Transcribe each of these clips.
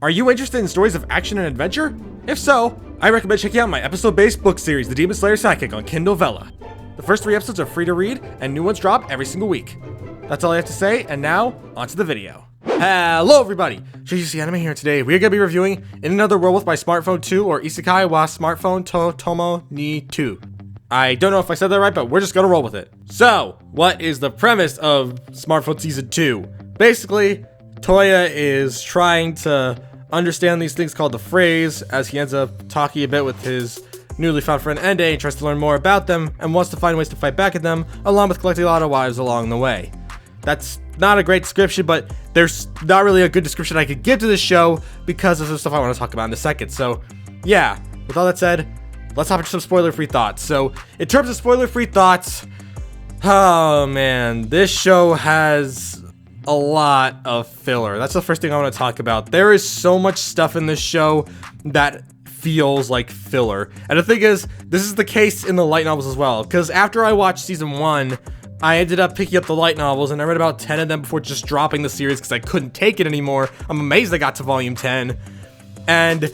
Are you interested in stories of action and adventure? If so, I recommend checking out my episode-based book series, The Demon Slayer Psychic, on Kindle Vella. The first 3 episodes are free to read, and new ones drop every single week. That's all I have to say, and now, onto the video. Hello everybody! JGC Anime here. Today we are going to be reviewing In Another World with My Smartphone 2, or Isekai wa Smartphone to Tomo ni 2. I don't know if I said that right, but we're just gonna roll with it. So, what is the premise of Smartphone Season 2? Basically, Toya is trying to understand these things called the phrase, as he ends up talking a bit with his newly found friend Ende and tries to learn more about them and wants to find ways to fight back at them, along with collecting a lot of wives along the way. That's not a great description, but there's not really a good description I could give to this show because of some stuff I want to talk about in a second. So, yeah, with all that said, let's hop into some spoiler-free thoughts. So, in terms of spoiler-free thoughts, oh man, this show has a lot of filler. That's the first thing I want to talk about. There is so much stuff in this show that feels like filler. And the thing is, this is the case in the light novels as well. Because after I watched season 1, I ended up picking up the light novels and I read about 10 of them before just dropping the series because I couldn't take it anymore. I'm amazed I got to volume 10. And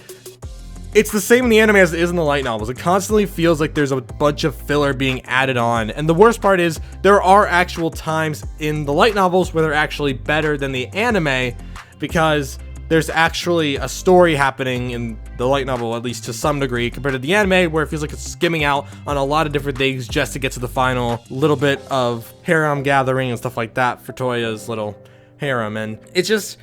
it's the same in the anime as it is in the light novels. It constantly feels like there's a bunch of filler being added on. And the worst part is, there are actual times in the light novels where they're actually better than the anime because there's actually a story happening in the light novel, at least to some degree, compared to the anime, where it feels like it's skimming out on a lot of different things just to get to the final little bit of harem gathering and stuff like that for Toya's little harem. And it's just,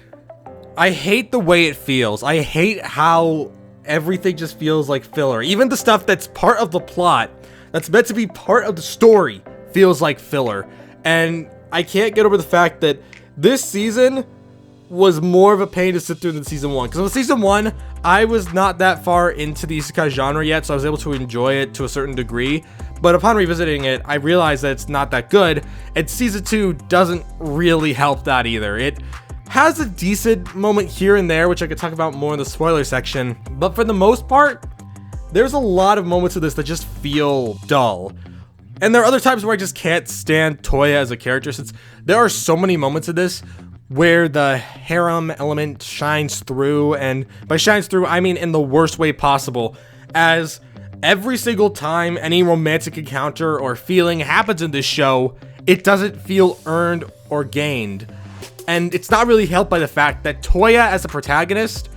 I hate the way it feels. I hate how everything just feels like filler. Even the stuff that's part of the plot, that's meant to be part of the story, feels like filler. And I can't get over the fact that this season was more of a pain to sit through than season 1. Because with season 1, I was not that far into the isekai genre yet, so I was able to enjoy it to a certain degree. But upon revisiting it, I realized that it's not that good. And season 2 doesn't really help that either. It has a decent moment here and there, which I could talk about more in the spoiler section, but for the most part, there's a lot of moments of this that just feel dull. And there are other times where I just can't stand Toya as a character, since there are so many moments of this where the harem element shines through, and by shines through, I mean in the worst way possible, as every single time any romantic encounter or feeling happens in this show, it doesn't feel earned or gained. And it's not really helped by the fact that Toya as a protagonist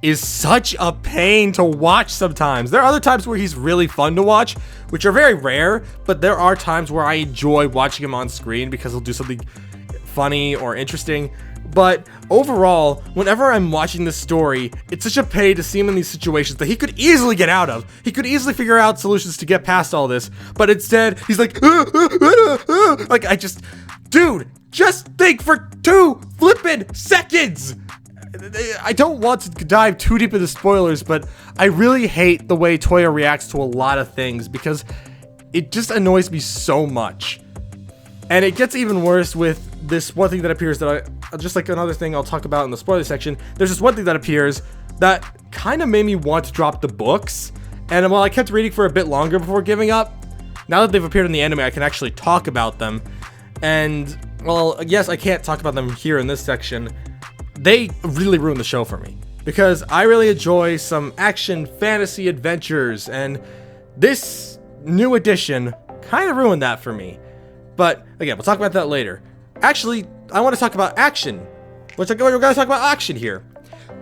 is such a pain to watch sometimes. There are other times where he's really fun to watch, which are very rare, but there are times where I enjoy watching him on screen because he'll do something funny or interesting. But overall, whenever I'm watching this story, it's such a pain to see him in these situations that he could easily get out of. He could easily figure out solutions to get past all this, but instead, he's like, like, dude, just think for 2 flippin' seconds! I don't want to dive too deep into spoilers, but I really hate the way Toya reacts to a lot of things because it just annoys me so much. And it gets even worse with this one thing that appears that just like another thing I'll talk about in the spoiler section, there's this one thing that appears that kind of made me want to drop the books. And while I kept reading for a bit longer before giving up, now that they've appeared in the anime, I can actually talk about them. And, well, yes, I can't talk about them here in this section. They really ruined the show for me because I really enjoy some action fantasy adventures, and this new edition kind of ruined that for me. But again, we'll talk about that later. Actually, I want to talk about action. We're going to talk about action here.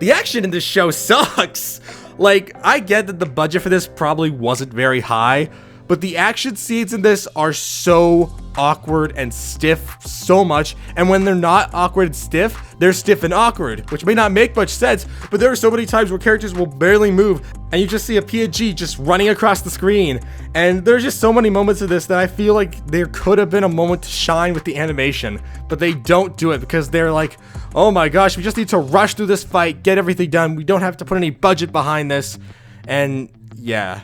The action in this show sucks. Like, I get that the budget for this probably wasn't very high, but the action scenes in this are so awkward and stiff so much, and when they're not awkward and stiff, they're stiff and awkward, which may not make much sense, but there are so many times where characters will barely move, and you just see a PNG just running across the screen, and there's just so many moments of this that I feel like there could have been a moment to shine with the animation, but they don't do it because they're like, oh my gosh, we just need to rush through this fight, get everything done, we don't have to put any budget behind this, and yeah.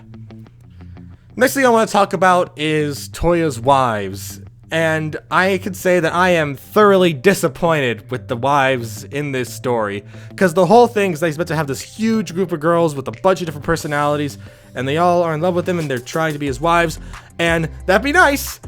Next thing I want to talk about is Toya's wives, and I can say that I am thoroughly disappointed with the wives in this story, because the whole thing is that he's meant to have this huge group of girls with a bunch of different personalities, and they all are in love with him, and they're trying to be his wives, and that'd be nice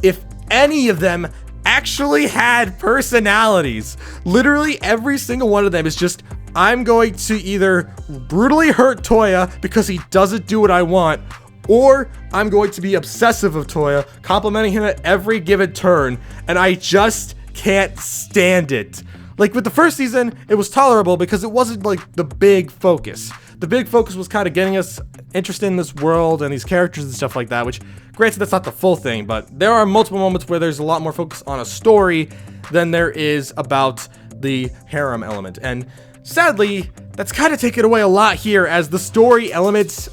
if any of them actually had personalities. Literally every single one of them is just I'm going to either brutally hurt Toya because he doesn't do what I want, or I'm going to be obsessive of Toya, complimenting him at every given turn, and I just can't stand it. Like with the first season, it was tolerable because it wasn't like the big focus. The big focus was kind of getting us interested in this world and these characters and stuff like that, which, granted, that's not the full thing, but there are multiple moments where there's a lot more focus on a story than there is about the harem element. And sadly, that's kind of taken away a lot here, as the story elements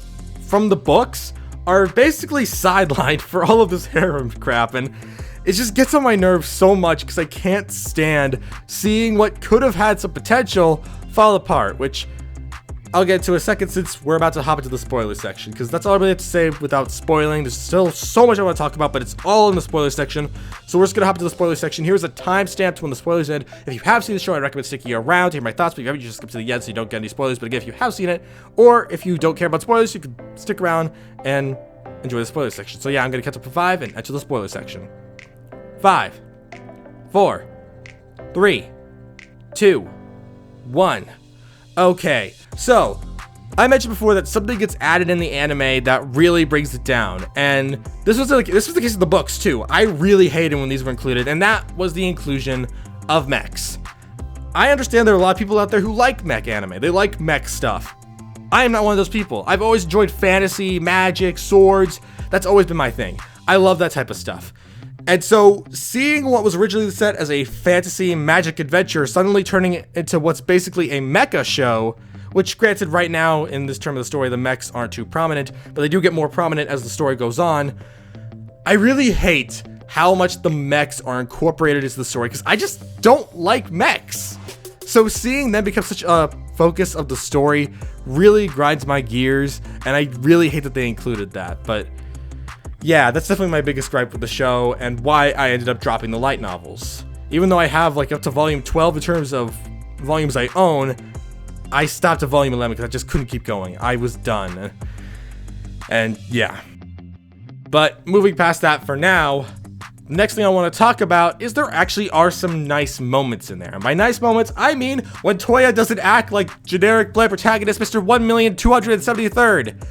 from the books are basically sidelined for all of this harem crap, and it just gets on my nerves so much because I can't stand seeing what could have had some potential fall apart, which I'll get to in a second since we're about to hop into the spoiler section, because that's all I really have to say without spoiling. There's still so much I want to talk about, but it's all in the spoiler section. So we're just going to hop into the spoiler section. Here's a timestamp to when the spoilers end. If you have seen the show, I recommend sticking around to hear my thoughts, but if you haven't, you just skip to the end so you don't get any spoilers. But again, if you have seen it, or if you don't care about spoilers, you can stick around and enjoy the spoiler section. So yeah, I'm going to catch up to 5 and enter the spoiler section. 5, 4, 3, 2, 1. Okay, so I mentioned before that something gets added in the anime that really brings it down, and this was the case of the books too. I really hated when these were included, and that was the inclusion of mechs. I understand there are a lot of people out there who like mech anime. They like mech stuff. I am not one of those people. I've always enjoyed fantasy, magic, swords. That's always been my thing. I love that type of stuff. And so seeing what was originally set as a fantasy magic adventure suddenly turning it into what's basically a mecha show, which granted right now in this term of the story, the mechs aren't too prominent, but they do get more prominent as the story goes on. I really hate how much the mechs are incorporated into the story because I just don't like mechs. So seeing them become such a focus of the story really grinds my gears, and I really hate that they included that. But yeah, that's definitely my biggest gripe with the show and why I ended up dropping the light novels. Even though I have like up to volume 12 in terms of volumes I own, I stopped at volume 11 because I just couldn't keep going. I was done. And yeah. But moving past that for now, the next thing I want to talk about is there actually are some nice moments in there. And by nice moments, I mean when Toya doesn't act like generic bland protagonist Mr. 1,273rd.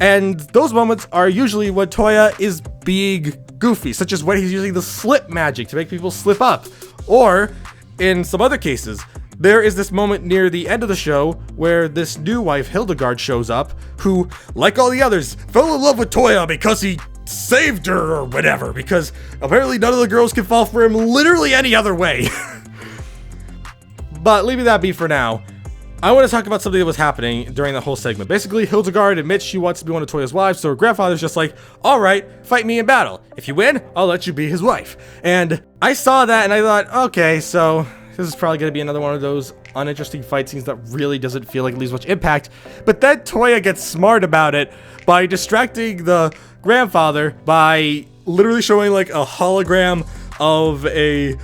And those moments are usually when Toya is being goofy, such as when he's using the slip magic to make people slip up. Or, in some other cases, there is this moment near the end of the show where this new wife, Hildegard, shows up, who, like all the others, fell in love with Toya because he saved her or whatever, because apparently none of the girls can fall for him literally any other way. But leaving that be for now, I want to talk about something that was happening during the whole segment. Basically, Hildegard admits she wants to be one of Toya's wives, so her grandfather's just like, alright, fight me in battle. If you win, I'll let you be his wife. And I saw that and I thought, okay, so this is probably going to be another one of those uninteresting fight scenes that really doesn't feel like it leaves much impact. But then Toya gets smart about it by distracting the grandfather by literally showing like a hologram of a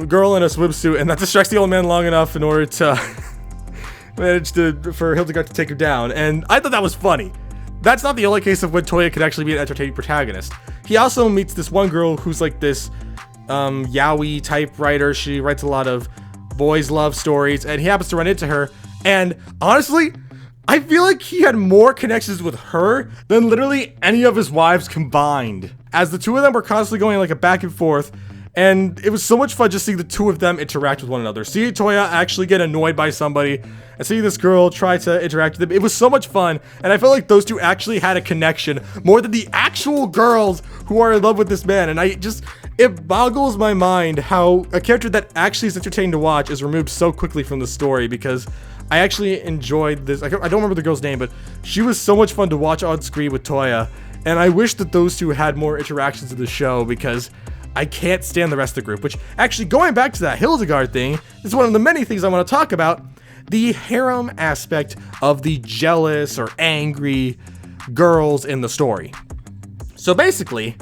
girl in a swimsuit, and that distracts the old man long enough in order to managed for Hildegard to take her down, and I thought that was funny. That's not the only case of when Toya could actually be an entertaining protagonist. He also meets this one girl who's like this yaoi type writer. She writes a lot of boys' love stories, and he happens to run into her, and honestly, I feel like he had more connections with her than literally any of his wives combined, as the two of them were constantly going like a back and forth. And it was so much fun just seeing the two of them interact with one another. Seeing Toya actually get annoyed by somebody and seeing this girl try to interact with them. It was so much fun. And I felt like those two actually had a connection more than the actual girls who are in love with this man. And it boggles my mind how a character that actually is entertaining to watch is removed so quickly from the story, because I actually enjoyed this. I don't remember the girl's name, but she was so much fun to watch on screen with Toya. And I wish that those two had more interactions in the show, because I can't stand the rest of the group. Which, actually, going back to that Hildegard thing, is one of the many things I want to talk about. The harem aspect of the jealous or angry girls in the story. So basically,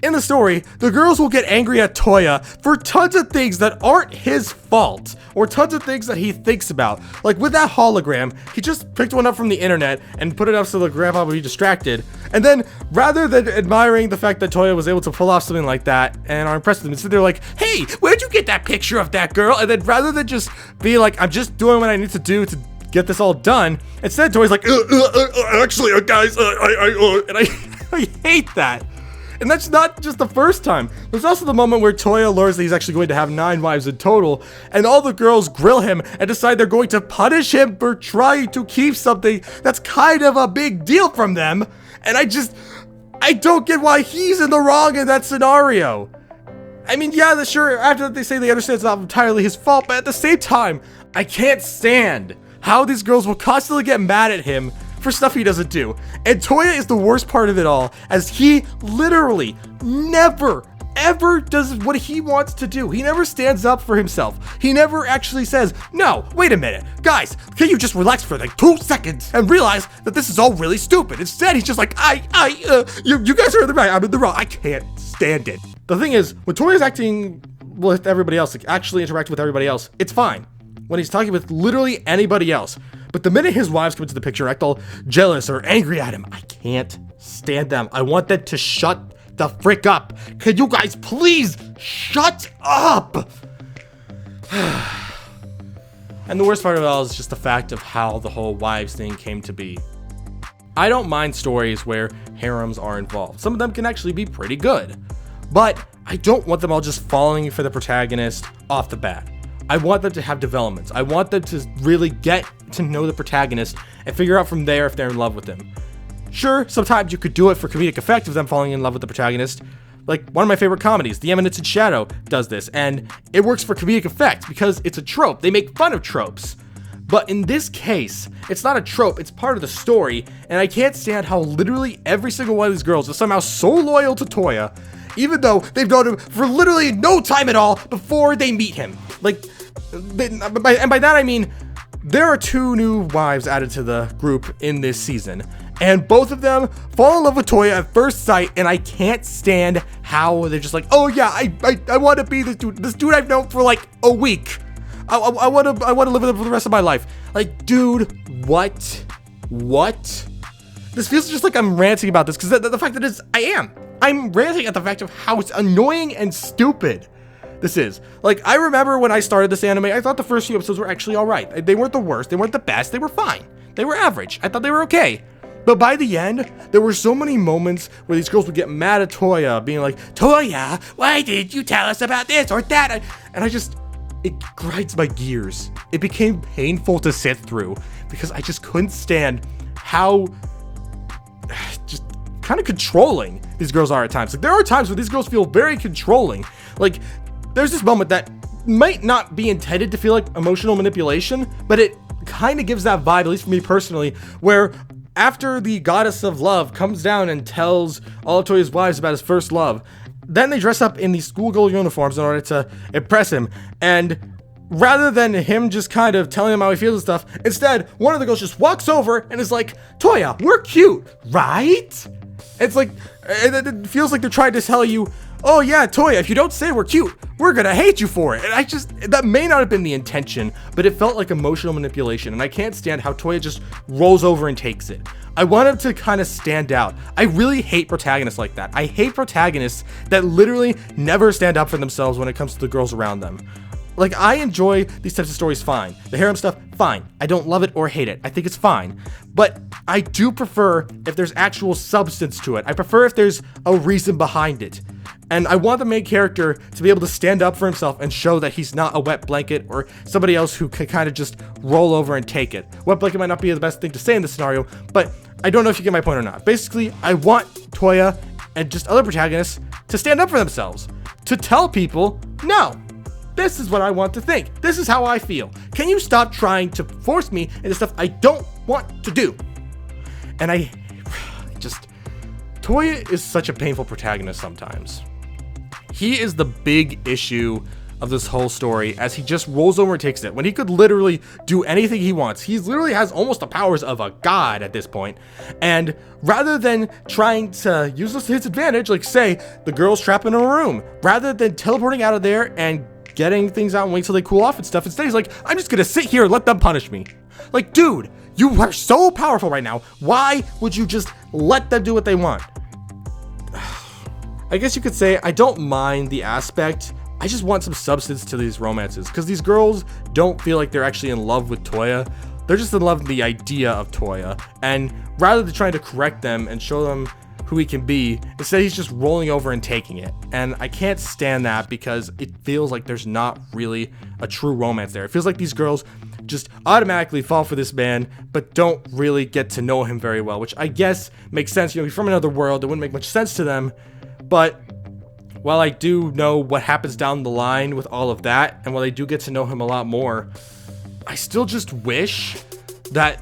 in the story, the girls will get angry at Toya for tons of things that aren't his fault, or tons of things that he thinks about. Like with that hologram, he just picked one up from the internet and put it up so the grandpa would be distracted. And then, rather than admiring the fact that Toya was able to pull off something like that and are impressed with him, instead they're like, hey, where'd you get that picture of that girl? And then rather than just be like, I'm just doing what I need to do to get this all done, instead Toya's like, actually, guys, and I hate that. And that's not just the first time. There's also the moment where Toya learns that he's actually going to have 9 wives in total, and all the girls grill him and decide they're going to punish him for trying to keep something that's kind of a big deal from them. And I don't get why he's in the wrong in that scenario. I mean, yeah, sure, after that they say they understand it's not entirely his fault, but at the same time, I can't stand how these girls will constantly get mad at him for stuff he doesn't do. And Toya is the worst part of it all, as he literally never ever does what he wants to do. He never stands up for himself. He never actually says, no, wait a minute, guys, can you just relax for like 2 seconds and realize that this is all really stupid? Instead, he's just like, you guys are in the right, I'm in the wrong. I can't stand it. The thing is, when Toya's acting with everybody else, like actually interacting with everybody else, it's fine. When he's talking with literally anybody else. But the minute his wives come into the picture, act all jealous or angry at him, I can't stand them. I want them to shut the frick up. Could you guys please shut up? And the worst part of it all is just the fact of how the whole wives thing came to be. I don't mind stories where harems are involved. Some of them can actually be pretty good. But I don't want them all just falling for the protagonist off the bat. I want them to have developments. I want them to really get to know the protagonist and figure out from there if they're in love with him. Sure, sometimes you could do it for comedic effect of them falling in love with the protagonist. Like one of my favorite comedies, The Eminence in Shadow, does this, and it works for comedic effect because it's a trope. They make fun of tropes. But in this case, it's not a trope, it's part of the story, and I can't stand how literally every single one of these girls is somehow so loyal to Toya, even though they've known him for literally no time at all before they meet him. Like, and by that I mean, there are 2 new wives added to the group in this season, and both of them fall in love with Toya at first sight, and I can't stand how they're just like, oh yeah, I want to be this dude I've known for like a week. I want to live with him for the rest of my life. Like, dude, what? This feels just like I'm ranting about this, because the fact that I'm ranting at the fact of how it's annoying and stupid this is. Like, I remember when I started this anime, I thought the first few episodes were actually alright. They weren't the worst, they weren't the best, they were fine. They were average. I thought they were okay. But by the end, there were so many moments where these girls would get mad at Toya, being like, Toya, why did you tell us about this or that? And it grinds my gears. It became painful to sit through because I just couldn't stand how just kind of controlling these girls are at times. Like, there are times where these girls feel very controlling. Like, there's this moment that might not be intended to feel like emotional manipulation, but it kind of gives that vibe, at least for me personally, where after the goddess of love comes down and tells all of Toya's wives about his first love, then they dress up in these schoolgirl uniforms in order to impress him, and rather than him just kind of telling him how he feels and stuff, instead, one of the girls just walks over and is like, Toya, we're cute, right? It's like, it feels like they're trying to tell you, oh yeah, Toya, if you don't say we're cute, we're gonna hate you for it. And that may not have been the intention, but it felt like emotional manipulation, and I can't stand how Toya just rolls over and takes it. I want him to kind of stand out. I really hate protagonists like that. I hate protagonists that literally never stand up for themselves when it comes to the girls around them. Like, I enjoy these types of stories fine. The harem stuff, fine. I don't love it or hate it. I think it's fine. But I do prefer if there's actual substance to it. I prefer if there's a reason behind it. And I want the main character to be able to stand up for himself and show that he's not a wet blanket or somebody else who can kind of just roll over and take it. Wet blanket might not be the best thing to say in this scenario, but I don't know if you get my point or not. Basically, I want Toya and just other protagonists to stand up for themselves. To tell people, no, this is what I want to think. This is how I feel. Can you stop trying to force me into stuff I don't want to do? And Toya is such a painful protagonist sometimes. He is the big issue of this whole story as he just rolls over and takes it when he could literally do anything he wants. He literally has almost the powers of a god at this point. And rather than trying to use this to his advantage, like say the girl's trapped in a room, rather than teleporting out of there and getting things out and wait till they cool off and stuff, instead he's like, I'm just gonna sit here and let them punish me. Like, dude, you are so powerful right now. Why would you just let them do what they want? I guess you could say I don't mind the aspect. I just want some substance to these romances, because these girls don't feel like they're actually in love with Toya. They're just in love with the idea of Toya. And rather than trying to correct them and show them who he can be, instead he's just rolling over and taking it. And I can't stand that, because it feels like there's not really a true romance there. It feels like these girls just automatically fall for this man, but don't really get to know him very well, which I guess makes sense. You know, he's from another world. It wouldn't make much sense to them. But while I do know what happens down the line with all of that, and while I do get to know him a lot more, I still just wish that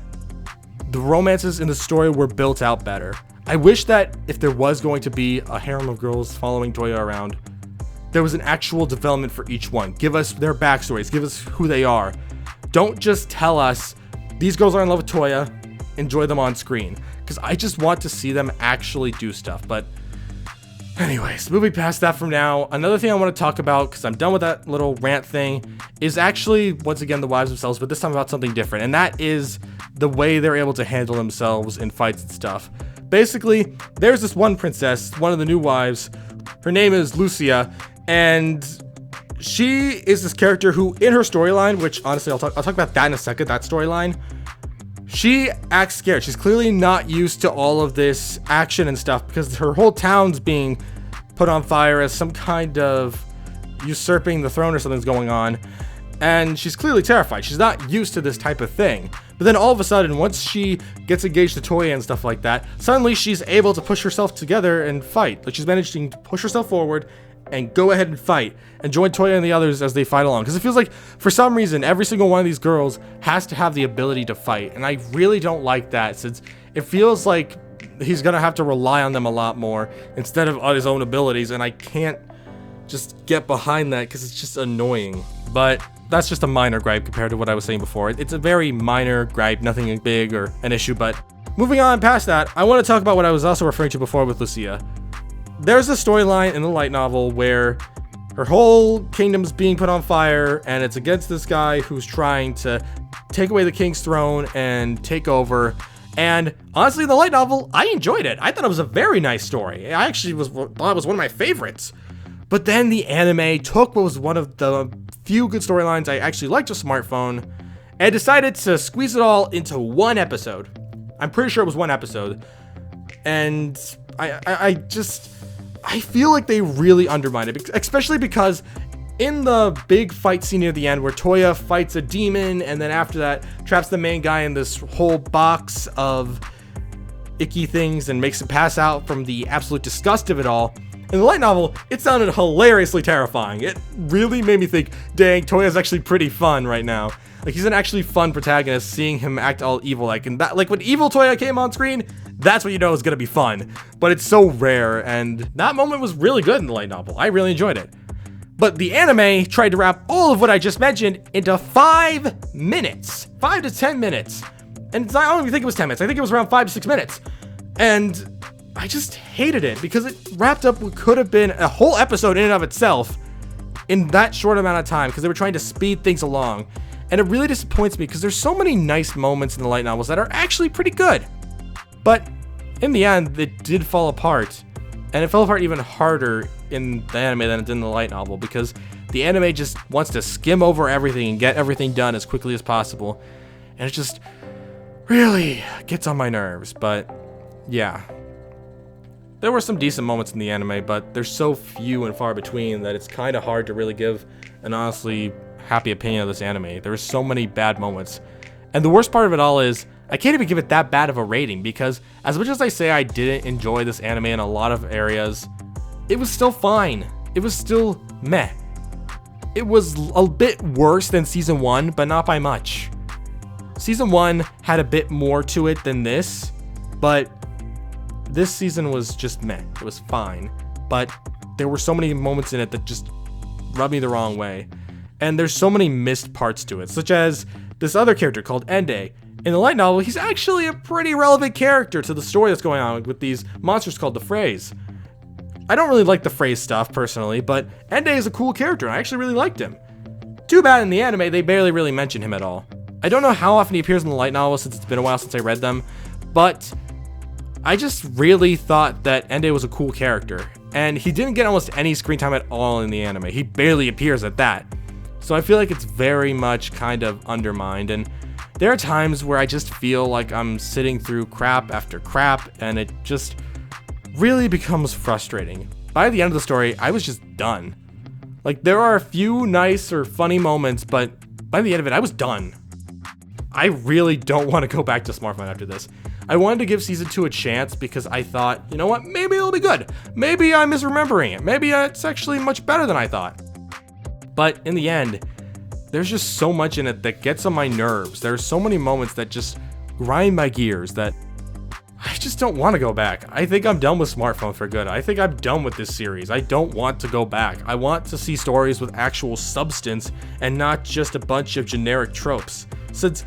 the romances in the story were built out better. I wish that if there was going to be a harem of girls following Toya around, there was an actual development for each one. Give us their backstories. Give us who they are. Don't just tell us, these girls are in love with Toya, enjoy them on screen. Because I just want to see them actually do stuff. But anyways, moving past that from now, another thing I want to talk about, because I'm done with that little rant thing, is actually, once again, the wives themselves, but this time about something different. And that is the way they're able to handle themselves in fights and stuff. Basically, there's this one princess, one of the new wives. Her name is Lucia, and she is this character who, in her storyline, which honestly I'll talk about that in a second, that storyline, she acts scared. She's clearly not used to all of this action and stuff, because her whole town's being put on fire as some kind of usurping the throne or something's going on, and she's clearly terrified. She's not used to this type of thing. But then all of a sudden, once she gets engaged to Toya and stuff like that, suddenly she's able to push herself together and fight. Like, she's managing to push herself forward and go ahead and fight and join Toya and the others as they fight along. Because it feels like, for some reason, every single one of these girls has to have the ability to fight. And I really don't like that, since it feels like he's going to have to rely on them a lot more instead of on his own abilities. And I can't just get behind that, because it's just annoying. But that's just a minor gripe compared to what I was saying before. It's a very minor gripe, nothing big or an issue. But moving on past that, I want to talk about what I was also referring to before with Lucia. There's a storyline in the light novel where her whole kingdom's being put on fire, and it's against this guy who's trying to take away the king's throne and take over. And honestly, in the light novel, I enjoyed it. I thought it was a very nice story. I actually thought it was one of my favorites. But then the anime took what was one of the few good storylines I actually liked to Smartphone and decided to squeeze it all into one episode. I'm pretty sure it was one episode. And I feel like they really undermined it, especially because in the big fight scene near the end where Toya fights a demon and then after that traps the main guy in this whole box of icky things and makes him pass out from the absolute disgust of it all. In the light novel, it sounded hilariously terrifying. It really made me think, dang, Toya's actually pretty fun right now. Like, he's an actually fun protagonist, seeing him act all evil like. And that, like, when evil Toya came on screen, that's what you know is gonna be fun. But it's so rare, and that moment was really good in the light novel. I really enjoyed it. But the anime tried to wrap all of what I just mentioned into 5 minutes. 5 to 10 minutes. And I don't even think it was 10 minutes. I think it was around 5 to 6 minutes. And I just hated it, because it wrapped up what could have been a whole episode in and of itself in that short amount of time, because they were trying to speed things along. And it really disappoints me, because there's so many nice moments in the light novels that are actually pretty good. But in the end, it did fall apart. And it fell apart even harder in the anime than it did in the light novel, because the anime just wants to skim over everything and get everything done as quickly as possible. And it just really gets on my nerves. But yeah. There were some decent moments in the anime, but they're so few and far between that it's kind of hard to really give an honestly happy opinion of this anime. There are so many bad moments. And the worst part of it all is, I can't even give it that bad of a rating, because as much as I say I didn't enjoy this anime in a lot of areas, it was still fine. It was still meh. It was a bit worse than Season 1, but not by much. Season 1 had a bit more to it than this, but this season was just meh. It was fine, but there were so many moments in it that just rub me the wrong way. And there's so many missed parts to it, such as this other character called Ende. In the light novel, he's actually a pretty relevant character to the story that's going on with these monsters called the Freys. I don't really like the Freys stuff personally, but Ende is a cool character and I actually really liked him. Too bad in the anime they barely really mention him at all. I don't know how often he appears in the light novel since it's been a while since I read them, but I just really thought that Ende was a cool character, and he didn't get almost any screen time at all in the anime. He barely appears at that. So I feel like it's very much kind of undermined, and there are times where I just feel like I'm sitting through crap after crap, and it just really becomes frustrating. By the end of the story, I was just done. Like, there are a few nice or funny moments, but by the end of it, I was done. I really don't want to go back to Smartphone after this. I wanted to give season 2 a chance because I thought, you know what, maybe it'll be good. Maybe I'm misremembering it. Maybe it's actually much better than I thought. But in the end, there's just so much in it that gets on my nerves. There's so many moments that just grind my gears that I just don't want to go back. I think I'm done with Smartphone for good. I think I'm done with this series. I don't want to go back. I want to see stories with actual substance and not just a bunch of generic tropes. Since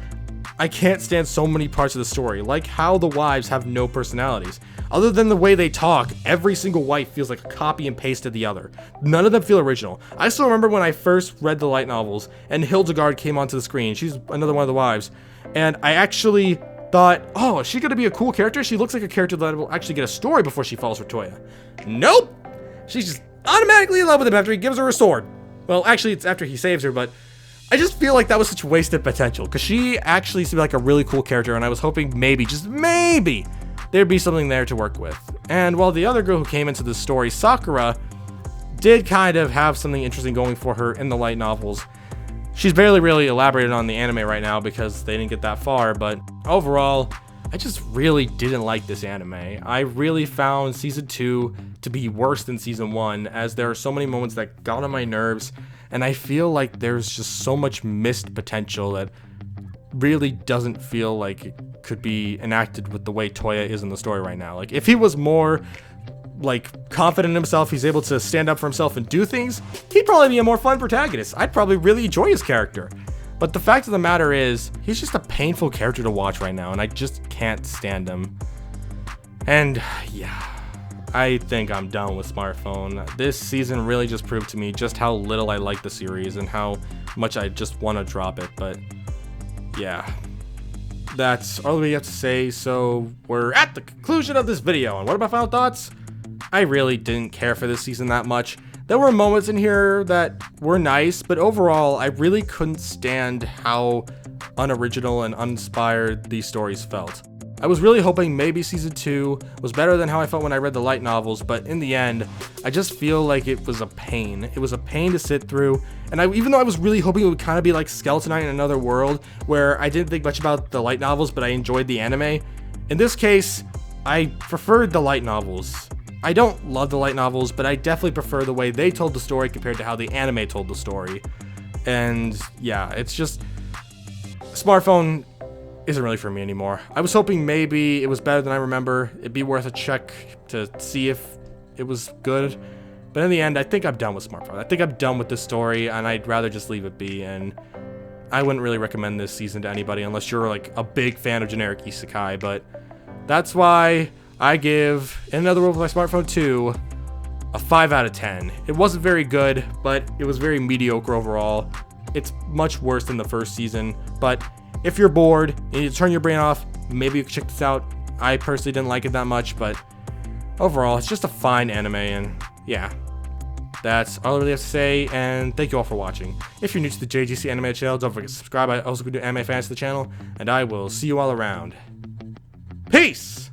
I can't stand so many parts of the story, like how the wives have no personalities. Other than the way they talk, every single wife feels like a copy and paste of the other. None of them feel original. I still remember when I first read the light novels and Hildegard came onto the screen. She's another one of the wives. And I actually thought, oh, is she gonna be a cool character? She looks like a character that will actually get a story before she falls for Toya. Nope! She's just automatically in love with him after he gives her a sword. Well, actually, it's after he saves her, but I just feel like that was such wasted potential, because she actually seemed like a really cool character, and I was hoping maybe, just maybe, there'd be something there to work with. And while the other girl who came into the story, Sakura, did kind of have something interesting going for her in the light novels, she's barely really elaborated on the anime right now because they didn't get that far, but overall, I just really didn't like this anime. I really found season 2 to be worse than season 1, as there are so many moments that got on my nerves, and I feel like there's just so much missed potential that really doesn't feel like it could be enacted with the way Toya is in the story right now. Like, if he was more like confident in himself, he's able to stand up for himself and do things, he'd probably be a more fun protagonist. I'd probably really enjoy his character. But the fact of the matter is, he's just a painful character to watch right now, and I just can't stand him. And yeah, I think I'm done with Smartphone. This season really just proved to me just how little I like the series and how much I just want to drop it. But yeah, that's all we have to say. So we're at the conclusion of this video. And what are my final thoughts? I really didn't care for this season that much. There were moments in here that were nice, but overall, I really couldn't stand how unoriginal and uninspired these stories felt. I was really hoping maybe season 2 was better than how I felt when I read the light novels, but in the end, I just feel like it was a pain. It was a pain to sit through, and even though I was really hoping it would kind of be like Skeleton Knight in Another World, where I didn't think much about the light novels, but I enjoyed the anime, in this case, I preferred the light novels. I don't love the light novels, but I definitely prefer the way they told the story compared to how the anime told the story. And yeah, it's just, Smartphone isn't really for me anymore. I was hoping maybe it was better than I remember. It'd be worth a check to see if it was good. But in the end, I think I'm done with Smartphone. I think I'm done with this story, and I'd rather just leave it be. And I wouldn't really recommend this season to anybody unless you're like a big fan of generic isekai. But that's why I give In Another World with My Smartphone 2 a 5 out of 10. It wasn't very good, but it was very mediocre overall. It's much worse than the first season, but if you're bored, you need to turn your brain off, maybe you can check this out. I personally didn't like it that much, but overall, it's just a fine anime, and yeah. That's all I really have to say, and thank you all for watching. If you're new to the JGC Anime channel, don't forget to subscribe. I also do anime fans to the channel, and I will see you all around. Peace!